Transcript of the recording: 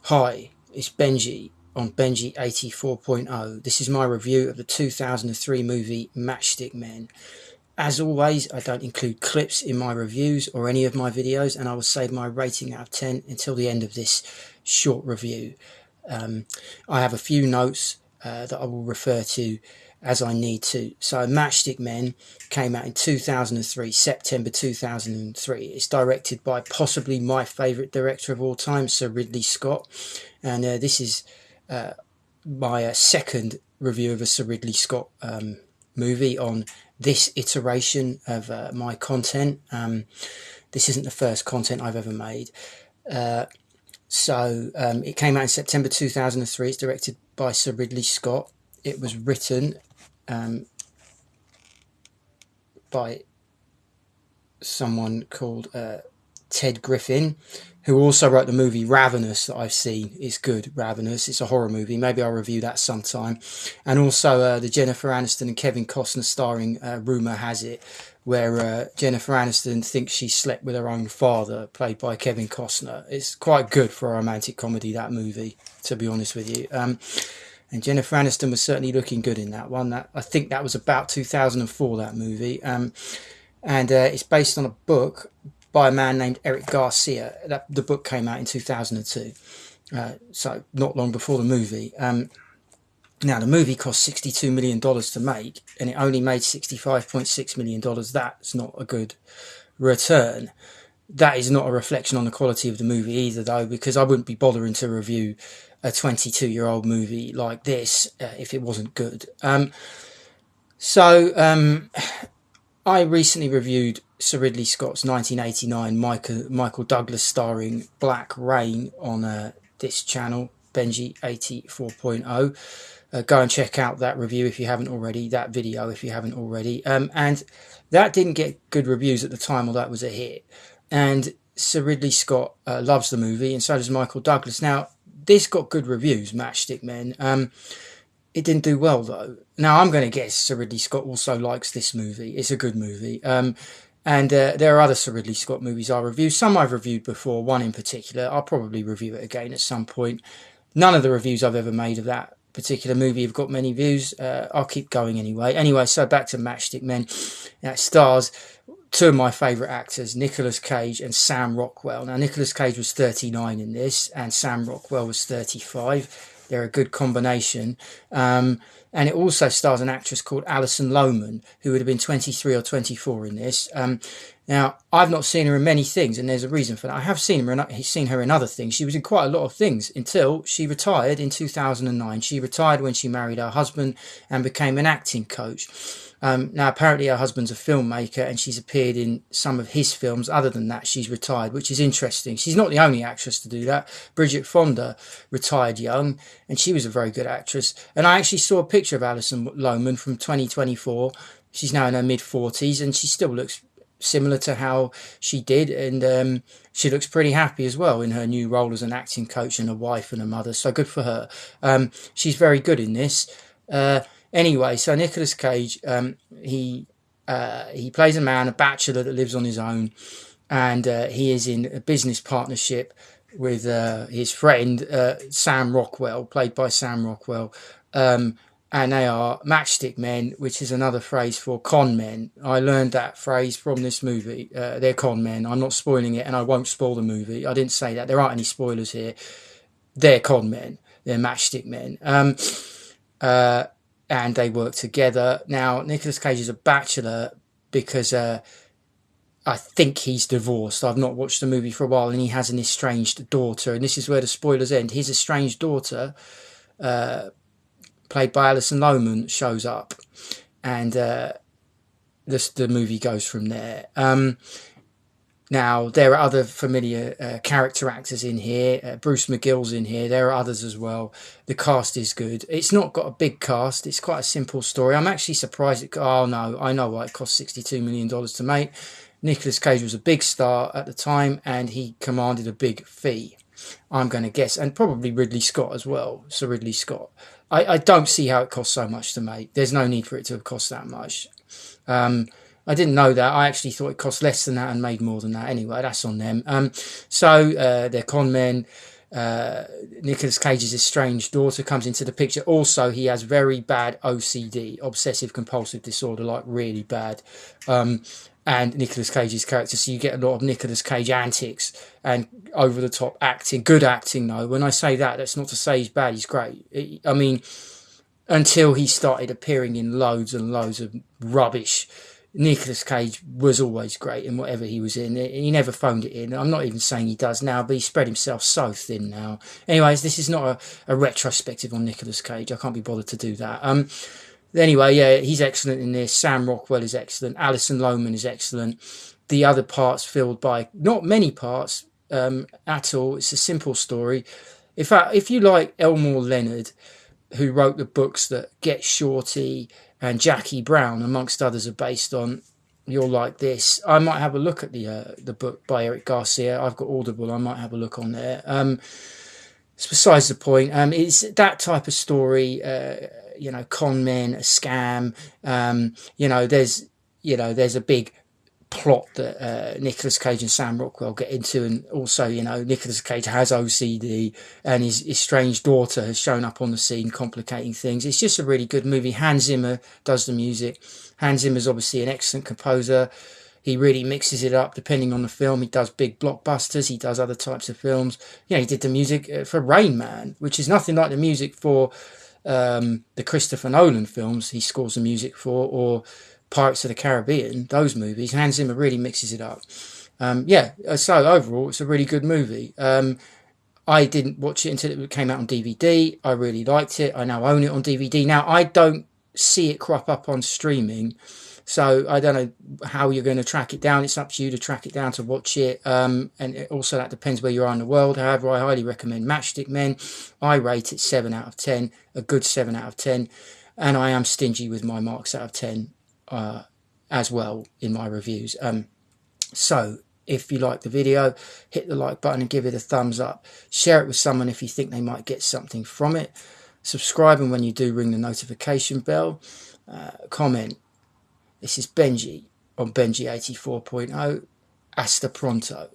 Hi, it's Benji on Benji 84.0. This is my review of the 2003 movie Matchstick Men. As always, I don't include clips in my reviews or any of my videos, and I will save my rating out of 10 until the end of this short review. I have a few notes that I will refer to as I need to. So Matchstick Men came out in 2003, September 2003. It's directed by possibly my favourite director of all time, Sir Ridley Scott. And this is my second review of a Sir Ridley Scott movie on this iteration of my content. This isn't the first content I've ever made. It came out in September 2003. It's directed by Sir Ridley Scott. It was written by someone called Ted Griffin, who also wrote the movie Ravenous that I've seen. It's good, Ravenous. It's a horror movie. Maybe I'll review that sometime. And also the Jennifer Aniston and Kevin Costner starring Rumour Has It, where Jennifer Aniston thinks she slept with her own father, played by Kevin Costner. It's quite good for a romantic comedy, that movie, to be honest with you. And Jennifer Aniston was certainly looking good in that one. I think that was about 2004, that movie. It's based on a book by a man named Eric Garcia. The book came out in 2002, so not long before the movie. Now, the movie cost $62 million to make, and it only made $65.6 million. That's not a good return. That is not a reflection on the quality of the movie either, though, because I wouldn't be bothering to review a 22-year-old movie like this if it wasn't good. I recently reviewed Sir Ridley Scott's 1989 Michael Douglas starring Black Rain on this channel, Benji 84.0. Go and check out that review if you haven't already, that video if you haven't already. And that didn't get good reviews at the time, although it was a hit. And Sir Ridley Scott loves the movie, and so does Michael Douglas. Now, this got good reviews, Matchstick Men. It didn't do well, though. Now, I'm going to guess Sir Ridley Scott also likes this movie. It's a good movie. There are other Sir Ridley Scott movies I review. Some I've reviewed before, one in particular. I'll probably review it again at some point. None of the reviews I've ever made of that particular movie have got many views. I'll keep going anyway. Anyway, so back to Matchstick Men. It stars two of my favourite actors, Nicolas Cage and Sam Rockwell. Now, Nicolas Cage was 39 in this, and Sam Rockwell was 35. They're a good combination. And it also stars an actress called Alison Lohman, who would have been 23 or 24 in this. Now, I've not seen her in many things, and there's a reason for that. I have seen her in other things. She was in quite a lot of things until she retired in 2009. She retired when she married her husband and became an acting coach. Now, apparently her husband's a filmmaker and she's appeared in some of his films. Other than that, she's retired, which is interesting. She's not the only actress to do that. Bridget Fonda retired young, and she was a very good actress. And I actually saw a picture of Alison Lohman from 2024. She's now in her mid-40s, and she still looks similar to how she did, and she looks pretty happy as well in her new role as an acting coach and a wife and a mother, so good for her. She's very good in this. Anyway, so Nicolas Cage, he plays a man, a bachelor that lives on his own, and he is in a business partnership with his friend Sam Rockwell, played by Sam Rockwell, and they are matchstick men, which is another phrase for con men. I learned that phrase from this movie. They're con men. I'm not spoiling it, and I won't spoil the movie. I didn't say that. There aren't any spoilers here. They're con men. They're matchstick men. And they work together. Now, Nicolas Cage is a bachelor because I think he's divorced. I've not watched the movie for a while, and he has an estranged daughter. And this is where the spoilers end. His estranged daughter, played by Alison Lohman, shows up, and the movie goes from there. Now, there are other familiar character actors in here. Bruce McGill's in here. There are others as well. The cast is good. It's not got a big cast. It's quite a simple story. I'm actually surprised. Oh, no, I know why it cost $62 million to make. Nicolas Cage was a big star at the time, and he commanded a big fee, I'm going to guess. And probably Ridley Scott as well, Sir Ridley Scott. I don't see how it cost so much to make. There's no need for it to have cost that much. I didn't know that. I actually thought it cost less than that and made more than that. Anyway, that's on them. They're con men. Nicolas Cage's estranged daughter comes into the picture. Also, he has very bad OCD, obsessive compulsive disorder, like really bad. And Nicolas Cage's character, so you get a lot of Nicolas Cage antics and over the top acting, good acting though. When I say that, that's not to say he's bad, he's great. I mean, until he started appearing in loads and loads of rubbish, Nicolas Cage was always great in whatever he was in. He never phoned it in. I'm not even saying he does now, but he spread himself so thin now. Anyways, this is not a retrospective on Nicolas Cage. I can't be bothered to do that. Anyway, yeah, he's excellent in this. Sam Rockwell is excellent. Alison Lohman is excellent. The other parts filled by not many parts at all. It's a simple story. In fact, if you like Elmore Leonard, who wrote the books that Get Shorty and Jackie Brown, amongst others, are based on, you'll like this. I might have a look at the book by Eric Garcia. I've got Audible. I might have a look on there. It's besides the point. It's that type of story. Con men, a scam. There's a big plot that Nicolas Cage and Sam Rockwell get into, and also, Nicolas Cage has OCD, and his estranged daughter has shown up on the scene, complicating things. It's just a really good movie. Hans Zimmer does the music. Hans Zimmer's obviously an excellent composer. He really mixes it up depending on the film. He does big blockbusters. He does other types of films. He did the music for Rain Man, which is nothing like the music for the Christopher Nolan films he scores the music for, or Pirates of the Caribbean, those movies. Hans Zimmer really mixes it up. So overall, it's a really good movie. I didn't watch it until it came out on DVD. I really liked it. I now own it on DVD. Now, I don't see it crop up on streaming, so I don't know how you're going to track it down. It's up to you to track it down to watch it. Also, that depends where you are in the world. However, I highly recommend Matchstick Men. I rate it 7 out of 10, a good 7 out of 10. And I am stingy with my marks out of 10 as well in my reviews. So if you like the video, hit the like button and give it a thumbs up. Share it with someone if you think they might get something from it. Subscribe, and when you do, ring the notification bell. Comment. This is Benji on Benji 84.0. Hasta pronto.